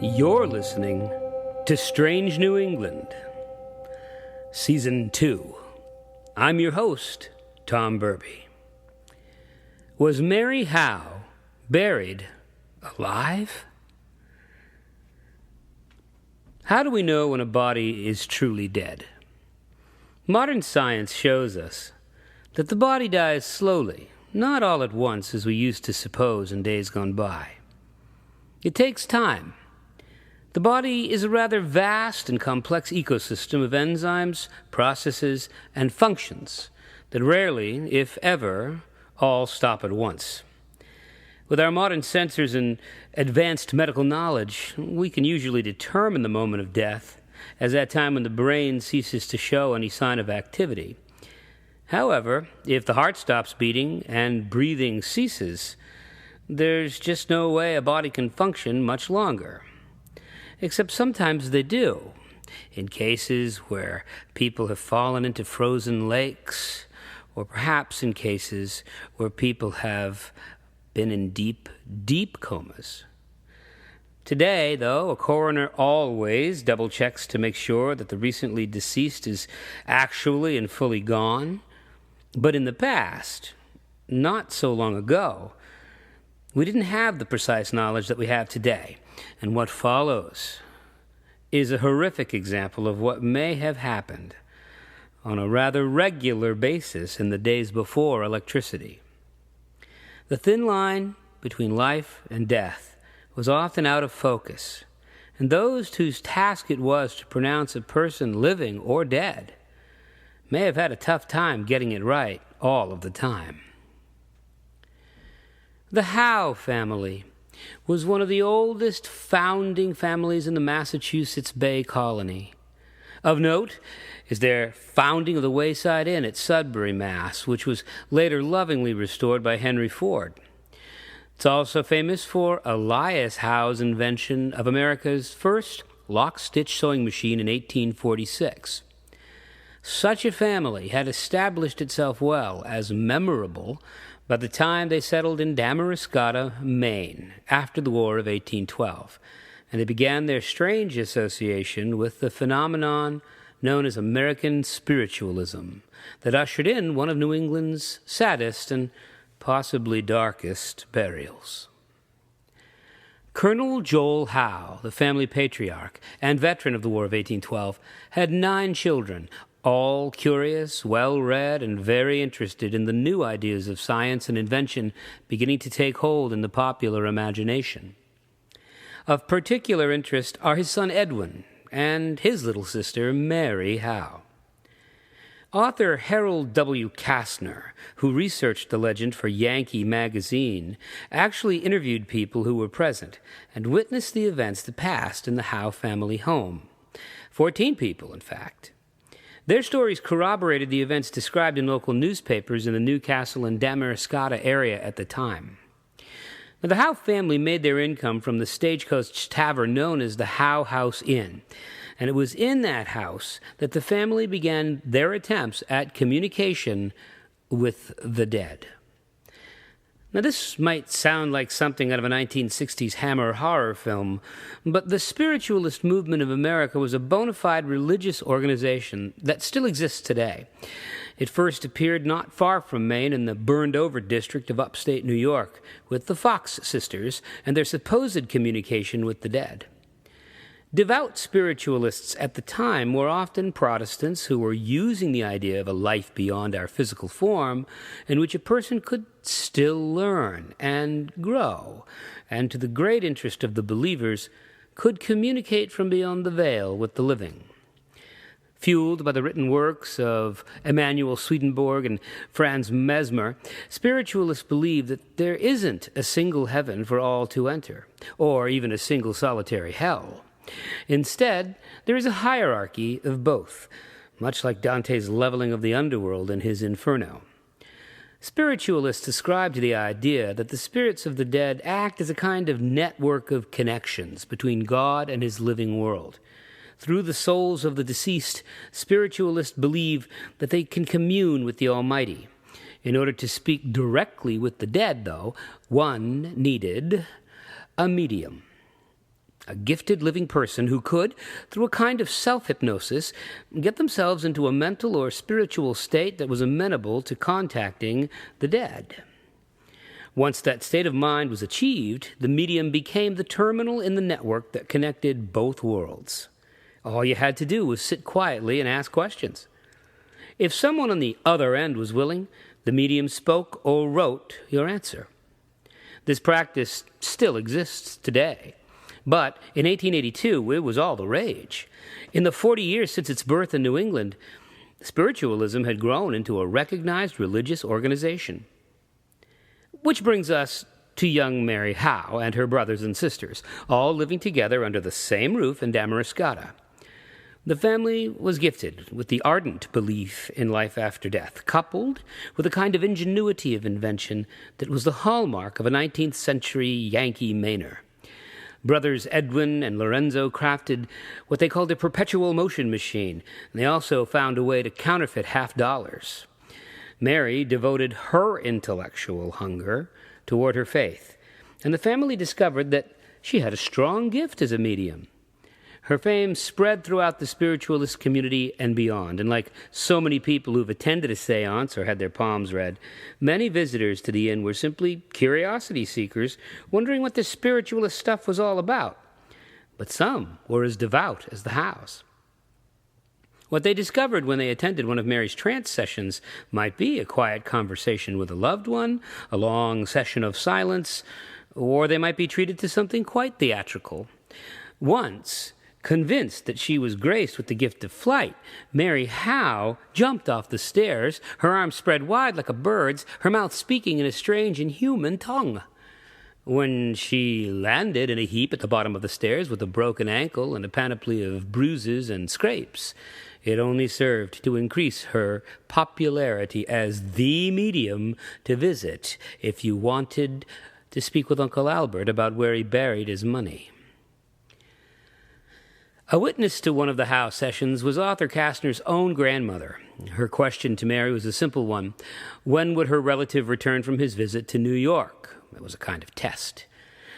You're listening to Strange New England, Season 2. I'm your host, Tom Burby. Was Mary Howe buried alive? How do we know when a body is truly dead? Modern science shows us that the body dies slowly, not all at once as we used to suppose in days gone by. It takes time. The body is a rather vast and complex ecosystem of enzymes, processes, and functions that rarely, if ever, all stop at once. With our modern sensors and advanced medical knowledge, we can usually determine the moment of death as that time when the brain ceases to show any sign of activity. However, if the heart stops beating and breathing ceases, there's just no way a body can function much longer. Except sometimes they do, in cases where people have fallen into frozen lakes, or perhaps in cases where people have been in deep, deep comas. Today, though, a coroner always double-checks to make sure that the recently deceased is actually and fully gone. But in the past, not so long ago, we didn't have the precise knowledge that we have today, and what follows is a horrific example of what may have happened on a rather regular basis in the days before electricity. The thin line between life and death was often out of focus, and those whose task it was to pronounce a person living or dead may have had a tough time getting it right all of the time. The Howe family was one of the oldest founding families in the Massachusetts Bay Colony. Of note is their founding of the Wayside Inn at Sudbury, Mass., which was later lovingly restored by Henry Ford. It's also famous for Elias Howe's invention of America's first lock-stitch sewing machine in 1846. Such a family had established itself well as memorable by the time they settled in Damariscotta, Maine, after the War of 1812, and they began their strange association with the phenomenon known as American spiritualism that ushered in one of New England's saddest and possibly darkest burials. Colonel Joel Howe, the family patriarch and veteran of the War of 1812, had 9 children, all curious, well-read, and very interested in the new ideas of science and invention beginning to take hold in the popular imagination. Of particular interest are his son Edwin and his little sister Mary Howe. Author Harold W. Kastner, who researched the legend for Yankee magazine, actually interviewed people who were present and witnessed the events that passed in the Howe family home. 14 people, in fact. Their stories corroborated the events described in local newspapers in the Newcastle and Damariscotta area at the time. Now, the Howe family made their income from the stagecoach tavern known as the Howe House Inn, and it was in that house that the family began their attempts at communication with the dead. Now, this might sound like something out of a 1960s Hammer horror film, but the spiritualist movement of America was a bona fide religious organization that still exists today. It first appeared not far from Maine in the burned-over district of upstate New York with the Fox sisters and their supposed communication with the dead. Devout spiritualists at the time were often Protestants who were using the idea of a life beyond our physical form in which a person could still learn and grow, and to the great interest of the believers, could communicate from beyond the veil with the living. Fueled by the written works of Emanuel Swedenborg and Franz Mesmer, spiritualists believe that there isn't a single heaven for all to enter, or even a single solitary hell. Instead, there is a hierarchy of both, much like Dante's leveling of the underworld in his Inferno. Spiritualists ascribe to the idea that the spirits of the dead act as a kind of network of connections between God and his living world. Through the souls of the deceased, spiritualists believe that they can commune with the Almighty. In order to speak directly with the dead, though, one needed a medium. a gifted living person who could, through a kind of self-hypnosis, get themselves into a mental or spiritual state that was amenable to contacting the dead. Once that state of mind was achieved, the medium became the terminal in the network that connected both worlds. All you had to do was sit quietly and ask questions. If someone on the other end was willing, the medium spoke or wrote your answer. This practice still exists today, but in 1882 it was all the rage. In the 40 years since its birth in New England, spiritualism had grown into a recognized religious organization. Which brings us to young Mary Howe and her brothers and sisters, all living together under the same roof in Damariscotta. The family was gifted with the ardent belief in life after death, coupled with a kind of ingenuity of invention that was the hallmark of a 19th century Yankee Mainer. Brothers Edwin and Lorenzo crafted what they called a perpetual motion machine, and they also found a way to counterfeit $50. Mary devoted her intellectual hunger toward her faith, and the family discovered that she had a strong gift as a medium. Her fame spread throughout the spiritualist community and beyond, and like so many people who've attended a seance or had their palms read, many visitors to the inn were simply curiosity seekers wondering what this spiritualist stuff was all about. But some were as devout as the Howes. What they discovered when they attended one of Mary's trance sessions might be a quiet conversation with a loved one, a long session of silence, or they might be treated to something quite theatrical. Once, convinced that she was graced with the gift of flight, Mary Howe jumped off the stairs, her arms spread wide like a bird's, her mouth speaking in a strange inhuman tongue. When she landed in a heap at the bottom of the stairs with a broken ankle and a panoply of bruises and scrapes, it only served to increase her popularity as the medium to visit if you wanted to speak with Uncle Albert about where he buried his money. A witness to one of the Howe sessions was Arthur Kastner's own grandmother. Her question to Mary was a simple one. When would her relative return from his visit to New York? It was a kind of test.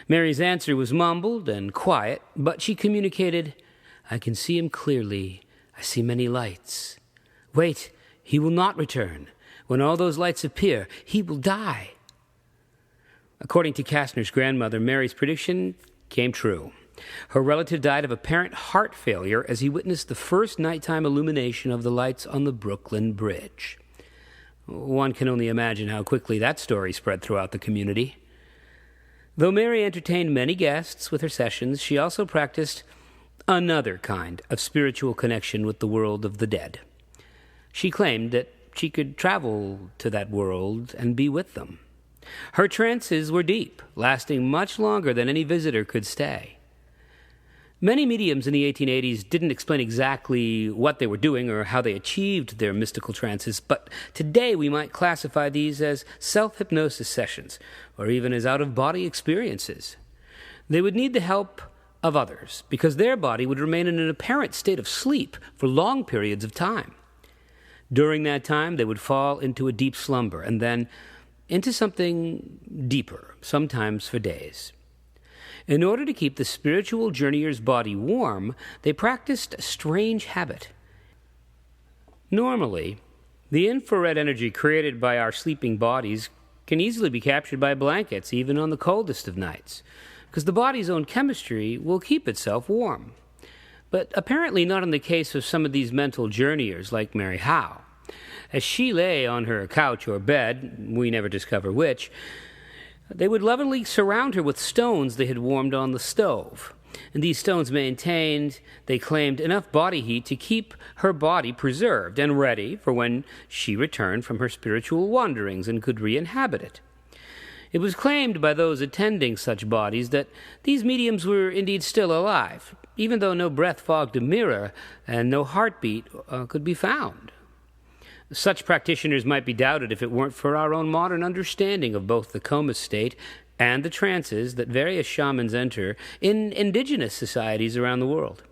Mary's answer was mumbled and quiet, but she communicated, "I can see him clearly. I see many lights. Wait, he will not return. When all those lights appear, he will die." According to Kastner's grandmother, Mary's prediction came true. Her relative died of apparent heart failure as he witnessed the first nighttime illumination of the lights on the Brooklyn Bridge. One can only imagine how quickly that story spread throughout the community. Though Mary entertained many guests with her sessions, she also practiced another kind of spiritual connection with the world of the dead. She claimed that she could travel to that world and be with them. Her trances were deep, lasting much longer than any visitor could stay. Many mediums in the 1880s didn't explain exactly what they were doing or how they achieved their mystical trances, but today we might classify these as self-hypnosis sessions, or even as out-of-body experiences. They would need the help of others, because their body would remain in an apparent state of sleep for long periods of time. During that time, they would fall into a deep slumber, and then into something deeper, sometimes for days. In order to keep the spiritual journeyer's body warm, they practiced a strange habit. Normally, the infrared energy created by our sleeping bodies can easily be captured by blankets, even on the coldest of nights, because the body's own chemistry will keep itself warm. But apparently not in the case of some of these mental journeyers like Mary Howe. As she lay on her couch or bed, we never discover which, they would lovingly surround her with stones they had warmed on the stove. And these stones maintained, they claimed, enough body heat to keep her body preserved and ready for when she returned from her spiritual wanderings and could re-inhabit it. It was claimed by those attending such bodies that these mediums were indeed still alive, even though no breath fogged a mirror and no heartbeat could be found. Such practitioners might be doubted if it weren't for our own modern understanding of both the coma state and the trances that various shamans enter in indigenous societies around the world.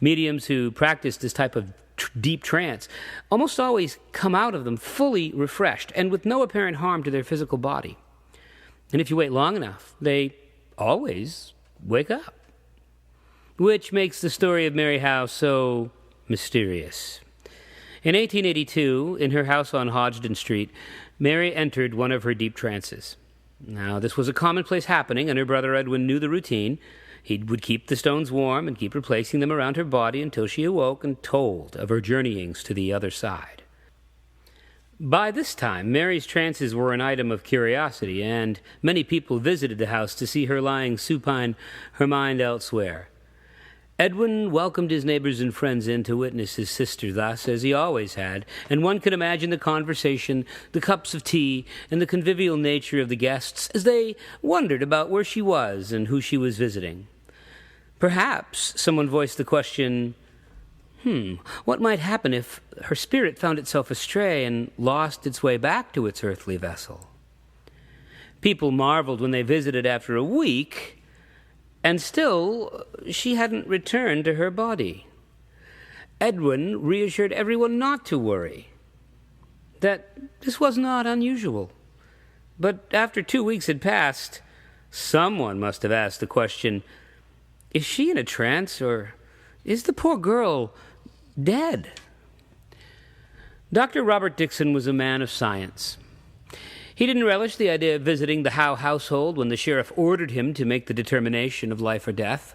Mediums who practice this type of deep trance almost always come out of them fully refreshed and with no apparent harm to their physical body. And if you wait long enough, they always wake up. which makes the story of Mary Howe so mysterious. In 1882, in her house on Hodgdon Street, Mary entered one of her deep trances. Now, this was a commonplace happening, and her brother Edwin knew the routine. He would keep the stones warm and keep replacing them around her body until she awoke and told of her journeyings to the other side. By this time, Mary's trances were an item of curiosity, and many people visited the house to see her lying supine, her mind elsewhere. Edwin welcomed his neighbors and friends in to witness his sister thus, as he always had, and one could imagine the conversation, the cups of tea, and the convivial nature of the guests as they wondered about where she was and who she was visiting. Perhaps someone voiced the question, what might happen if her spirit found itself astray and lost its way back to its earthly vessel? People marveled when they visited after a week, and still, she hadn't returned to her body. Edwin reassured everyone not to worry, that this was not unusual. But after 2 weeks had passed, someone must have asked the question, is she in a trance, or is the poor girl dead? Dr. Robert Dixon was a man of science. He didn't relish the idea of visiting the Howe household when the sheriff ordered him to make the determination of life or death.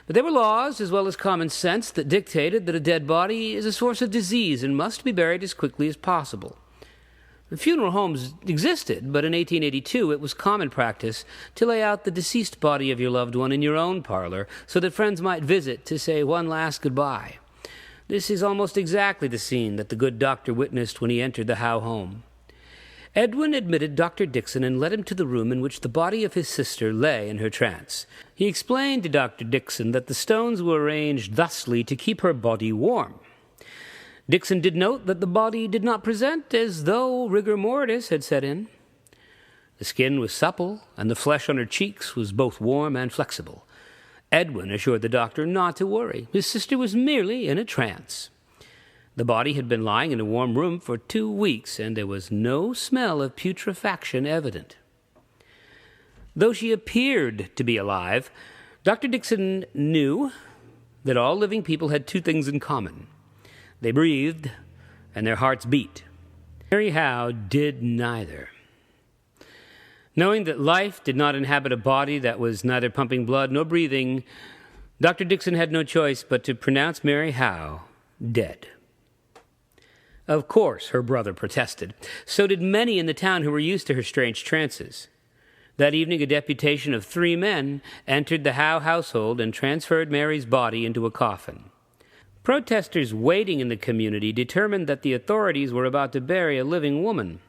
But there were laws, as well as common sense, that dictated that a dead body is a source of disease and must be buried as quickly as possible. The funeral homes existed, but in 1882 it was common practice to lay out the deceased body of your loved one in your own parlor so that friends might visit to say one last goodbye. This is almost exactly the scene that the good doctor witnessed when he entered the Howe home. Edwin admitted Dr. Dixon and led him to the room in which the body of his sister lay in her trance. He explained to Dr. Dixon that the stones were arranged thusly to keep her body warm. Dixon did note that the body did not present as though rigor mortis had set in. The skin was supple, and the flesh on her cheeks was both warm and flexible. Edwin assured the doctor not to worry. His sister was merely in a trance. The body had been lying in a warm room for 2 weeks, and there was no smell of putrefaction evident. Though she appeared to be alive, Dr. Dixon knew that all living people had 2 things in common. They breathed, and their hearts beat. Mary Howe did neither. Knowing that life did not inhabit a body that was neither pumping blood nor breathing, Dr. Dixon had no choice but to pronounce Mary Howe dead. Of course, her brother protested. So did many in the town who were used to her strange trances. That evening, a deputation of 3 men entered the Howe household and transferred Mary's body into a coffin. Protesters waiting in the community determined that the authorities were about to bury a living woman.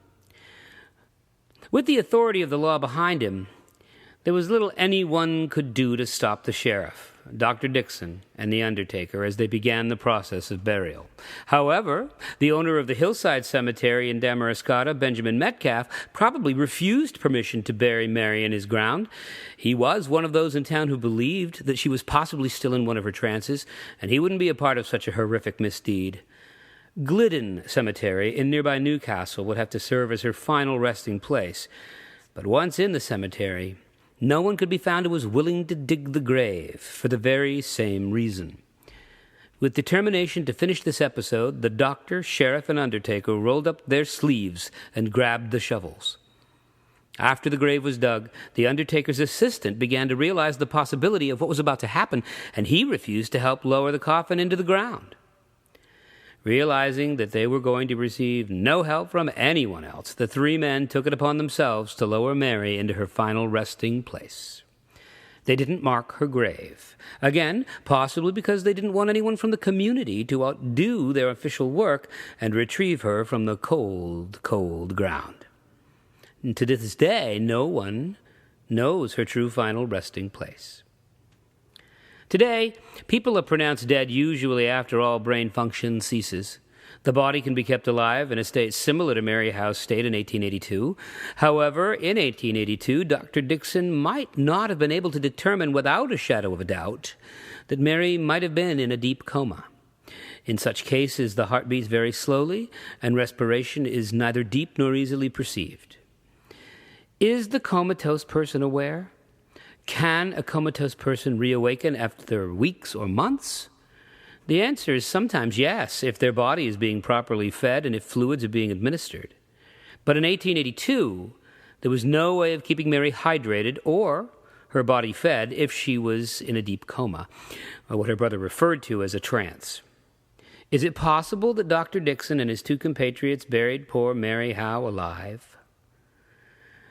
With the authority of the law behind him, there was little anyone could do to stop the sheriff, Dr. Dixon, and the undertaker as they began the process of burial. However, the owner of the hillside cemetery in Damariscotta, Benjamin Metcalf, probably refused permission to bury Mary in his ground. He was one of those in town who believed that she was possibly still in one of her trances, and he wouldn't be a part of such a horrific misdeed. Glidden Cemetery in nearby Newcastle would have to serve as her final resting place. But once in the cemetery, no one could be found who was willing to dig the grave for the very same reason. With determination to finish this episode, the doctor, sheriff, and undertaker rolled up their sleeves and grabbed the shovels. After the grave was dug, the undertaker's assistant began to realize the possibility of what was about to happen, and he refused to help lower the coffin into the ground. Realizing that they were going to receive no help from anyone else, the 3 men took it upon themselves to lower Mary into her final resting place. They didn't mark her grave. Again, possibly because they didn't want anyone from the community to outdo their official work and retrieve her from the cold, cold ground. And to this day, no one knows her true final resting place. Today, people are pronounced dead usually after all brain function ceases. The body can be kept alive in a state similar to Mary Howe's state in 1882. However, in 1882, Dr. Dixon might not have been able to determine without a shadow of a doubt that Mary might have been in a deep coma. In such cases, the heart beats very slowly, and respiration is neither deep nor easily perceived. Is the comatose person aware? Can a comatose person reawaken after weeks or months? The answer is sometimes yes, if their body is being properly fed and if fluids are being administered. But in 1882, there was no way of keeping Mary hydrated or her body fed if she was in a deep coma, or what her brother referred to as a trance. Is it possible that Dr. Dixon and his two compatriots buried poor Mary Howe alive?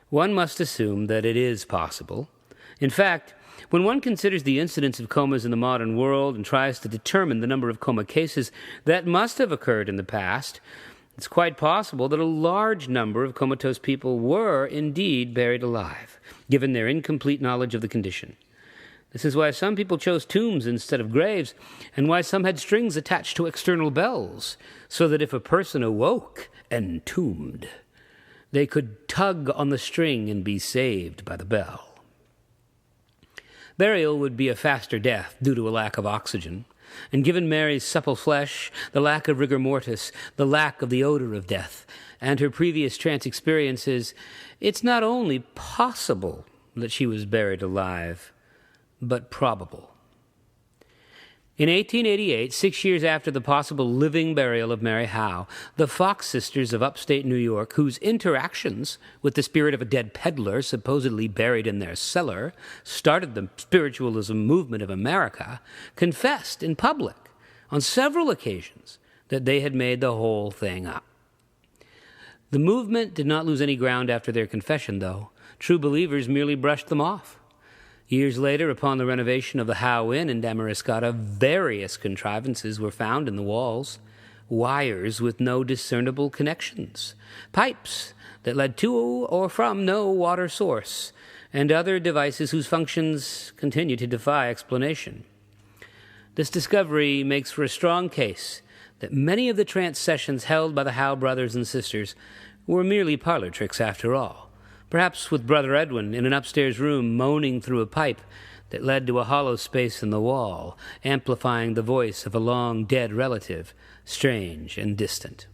One must assume that it is possible. In fact, when one considers the incidence of comas in the modern world and tries to determine the number of coma cases that must have occurred in the past, it's quite possible that a large number of comatose people were indeed buried alive, given their incomplete knowledge of the condition. This is why some people chose tombs instead of graves, and why some had strings attached to external bells, so that if a person awoke entombed, they could tug on the string and be saved by the bell. Burial would be a faster death due to a lack of oxygen, and given Mary's supple flesh, the lack of rigor mortis, the lack of the odor of death, and her previous trance experiences, it's not only possible that she was buried alive, but probable. In 1888, 6 years after the possible living burial of Mary Howe, the Fox sisters of upstate New York, whose interactions with the spirit of a dead peddler supposedly buried in their cellar started the spiritualism movement of America, confessed in public on several occasions that they had made the whole thing up. The movement did not lose any ground after their confession, though. True believers merely brushed them off. Years later, upon the renovation of the Howe Inn in Damariscotta, various contrivances were found in the walls, wires with no discernible connections, pipes that led to or from no water source, and other devices whose functions continue to defy explanation. This discovery makes for a strong case that many of the trance sessions held by the Howe brothers and sisters were merely parlor tricks after all. Perhaps with Brother Edwin in an upstairs room moaning through a pipe that led to a hollow space in the wall, amplifying the voice of a long-dead relative, strange and distant.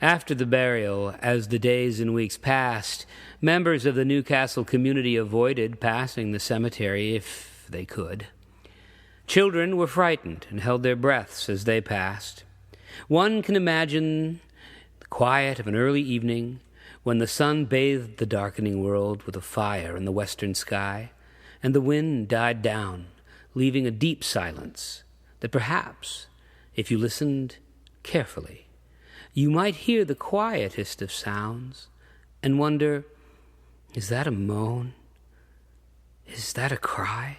After the burial, as the days and weeks passed, members of the Newcastle community avoided passing the cemetery if they could. Children were frightened and held their breaths as they passed. One can imagine the quiet of an early evening, when the sun bathed the darkening world with a fire in the western sky, and the wind died down, leaving a deep silence that perhaps, if you listened carefully, you might hear the quietest of sounds and wonder, is that a moan? Is that a cry?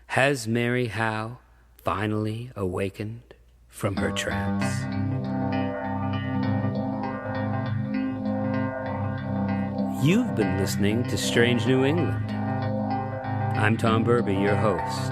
Has Mary Howe finally awakened from her trance? You've been listening to Strange New England. I'm Tom Burby, your host.